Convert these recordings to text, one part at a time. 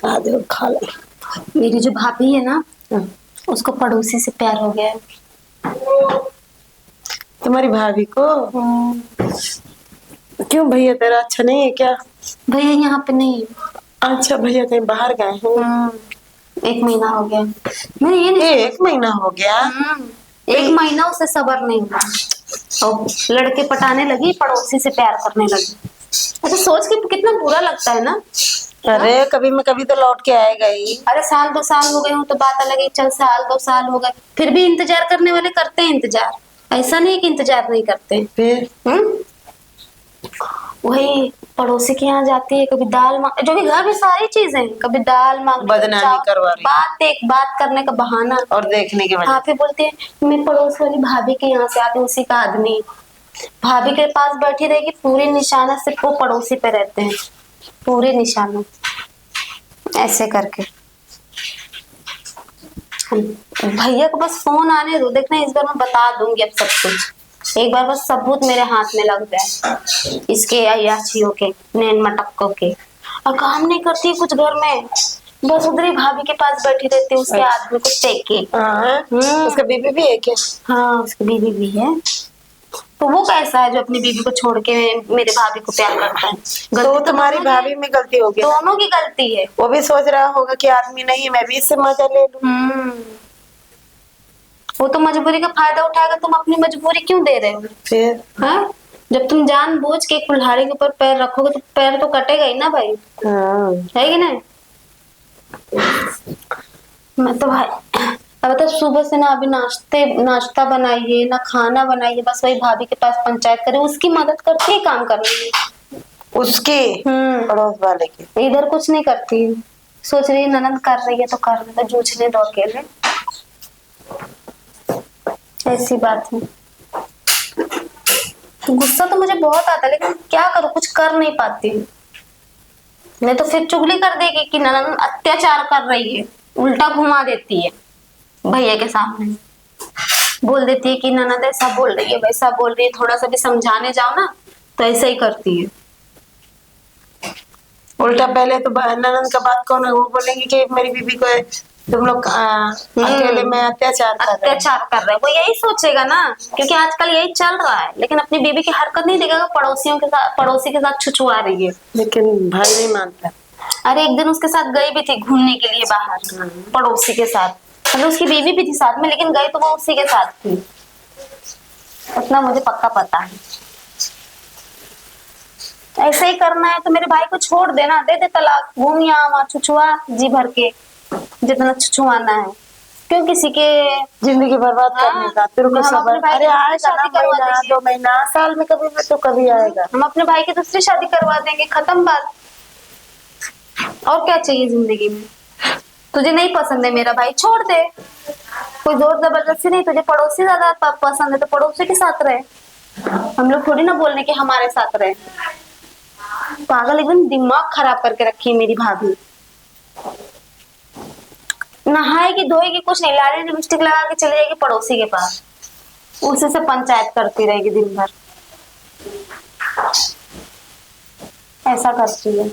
आ जाओ खा लो। मेरी जो भाभी है ना, हम्म, उसको पड़ोसी से प्यार हो गया है। तुम्हारी भाभी को हम्म। क्यों? भैया तेरा अच्छा नहीं है क्या? भैया यहाँ पे नहीं है। अच्छा, भैया कहीं बाहर गए हैं? 1 महीना हो गया। मैं ये नहीं समझ। 1 महीना हो गया? एक महीना उसे सबर नहीं हुआ और लड़के पटाने लगी, पड़ोसी से प्यार करने लगी। अच्छा, सोच के कितना बुरा लगता है ना। हाँ? अरे कभी मैं कभी तो लौट के आएगा ही। अरे 1-2 साल हो गए हो तो बात अलग है, चल 1-2 साल हो गए, फिर भी इंतजार करने वाले करते हैं इंतजार। ऐसा नहीं है कि इंतजार नहीं करते। फिर हम्म। वही पड़ोसी के यहाँ जाती है, कभी दाल मांग, जो कि घर में सारी चीजें, कभी दाल मांग, बदनामी करवा रही बात करने का बहाना। और देखने की वजह हाँ, फिर बोलते हैं मैं पड़ोस वाली भाभी के यहाँ से आती हूँ, उसी का आदमी। भाभी के पास बैठी रहेगी, पूरे निशाना सिर्फ वो पड़ोसी पे रहते हैं, पूरे निशाना ऐसे करके। भैया को बस फोन आने दो, देखना इस बार मैं बता दूंगी अब सब कुछ। एक बार बस सबूत मेरे हाथ में लग जाए इसके अय्याशियों के, नैन मटक्कों के। और काम नहीं करती है कुछ घर में, बस उधर ही भाभी के पास बैठी रहती है, उसके आदमी को टेके। हाँ, उसका बीबी भी है क्या? हाँ, उसकी बीवी भी है। तो वो कैसा है जो अपनी बीवी को छोड़ के मेरे भाभी को प्यार करता है? तो तुम्हारी भाभी में गलती होगी ना? दोनों की गलती है। वो भी सोच रहा होगा कि आदमी नहीं है, मैं भी इससे मजा ले लूं। वो तो मजबूरी का फायदा उठाएगा, तुम अपनी मजबूरी क्यों दे रहे हो? फिर हाँ? जब तुम जानबूझ के कुल्हाड़ी के ऊपर पैर रखोगे तो पैर तो कटेगा ही ना भाई। हाँ। है कि नहीं? मैं तो भाई अब तो सुबह से ना अभी नाश्ता बनाइए ना खाना बनाइए, बस वही भाभी के पास पंचायत करे, उसकी मदद करती है काम करने में। उसके पड़ोस वाले के इधर कुछ नहीं करती। सोच रही है ननद कर रही है तो कर रही है, तो जूझने दो अकेले। ऐसी बात है। गुस्सा तो मुझे बहुत आता है, लेकिन क्या करूं, कुछ कर नहीं पाती। नहीं तो फिर चुगली कर देगी कि ननद अत्याचार कर रही है, उल्टा घुमा देती है भैया के सामने। बोल देती है कि ननद ऐसा बोल रही है वैसा बोल रही है, थोड़ा सा भी समझाने जाओ ना तो ऐसा ही करती है। उल्टा पहले तो ननद का बात कौन है, वो बोलेंगे कि मेरी बीबी को तुम लोग अकेले में अत्याचार कर रहे हैं। वो यही सोचेगा ना, क्योंकि आजकल यही चल रहा है। लेकिन अपनी बीबी की हरकत नहीं देखेगा, पड़ोसी के साथ छुछुआ रही है। लेकिन भाई नहीं मानता। अरे एक दिन उसके साथ गई भी थी घूमने के लिए बाहर, पड़ोसी के साथ। मतलब उसकी बीवी भी थी साथ में, लेकिन गई तो वो उसी के साथ थी, उतना मुझे पक्का पता है। ऐसे ही करना है तो मेरे भाई को छोड़ देना, दे दे तलाक, घूम यहाँ वहाँ छुछुआ जी भर के, जितना छुछुआना है। क्यों किसी के जिंदगी बर्बाद करने का? तेरे को सबर? अरे आएगा ना, महीना 2 महीना साल में कभी ना तो कभी आएगा। हम अपने भाई की दूसरी शादी करवा देंगे, खत्म बात। और क्या चाहिए जिंदगी में? तुझे नहीं पसंद है मेरा भाई, छोड़ दे। कोई जोर जबरदस्ती नहीं, तुझे पड़ोसी ज्यादा पसंद है तो पड़ोसी के साथ रहे। हम लोग थोड़ी ना बोलने के हमारे साथ रहे। पागल, एकदम दिमाग खराब करके रखी है मेरी भाभी। नहाएगी धोएगी कुछ नहीं, लाली लिपस्टिक लगा के चली जाएगी पड़ोसी के पास, उसी से पंचायत करती रहेगी दिन भर। ऐसा करती है।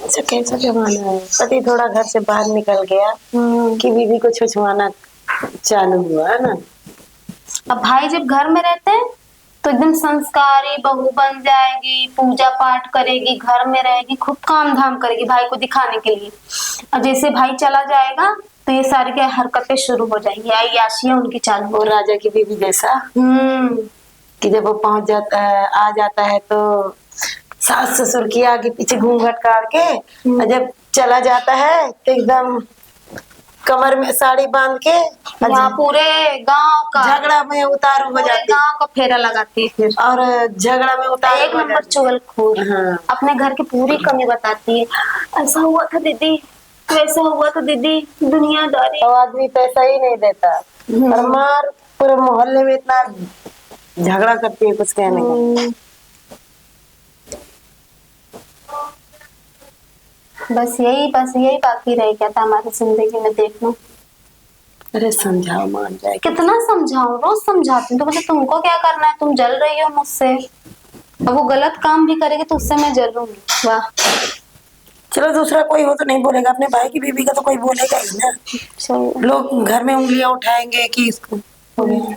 अच्छा, कैसा जमाना है, पति थोड़ा घर से बाहर निकल गया कि बीवी को छुछवाना चालू हुआ है ना। अब भाई जब घर में रहते हैं तो एकदम संस्कारी बहू बन जाएगी, पूजा पाठ करेगी, घर में रहेगी, खूब काम धाम करेगी भाई को दिखाने के लिए। और जैसे भाई चला जाएगा तो ये सारी क्या हरकतें शुरू हो जाएंगी, अय्याशियां उनकी चालू। वो राजा की बीवी जैसा कि जब वो पहुंच जाता है, आ जाता है तो सास ससुर की आगे पीछे घूंघट काट के, और जब चला जाता है तो एकदम कमर में साड़ी बांध के यहाँ पूरे गांव का झगड़ा में उतारू हो जाती है, गांव का फेरा लगाती है फिर, और झगड़ा में उतारू एक नंबर चुगलखोर। हाँ। अपने घर की पूरी कमी बताती है, ऐसा हुआ था दीदी, वैसा हुआ था दीदी, दुनियादारी। तो आदमी पैसा ही नहीं देता और मार पूरे मोहल्ले में इतना झगड़ा करती है, कुछ कहने का। बस यही बाकी रह गया था हमारी जिंदगी में, देख लो। अरे समझाओ, मान जाए। कितना समझाऊं, रोज समझाती हूँ तो मुझे, तुमको क्या करना है, तुम जल रही हो मुझसे। अब वो गलत काम भी करेगी तो उससे मैं जलूंगी। वाह। चलो दूसरा कोई हो तो नहीं बोलेगा, अपने भाई की बीवी का तो कोई बोलेगा ही ना। सही है। लोग घर में उंगलियां उठाएंगे कि इसको हो गया।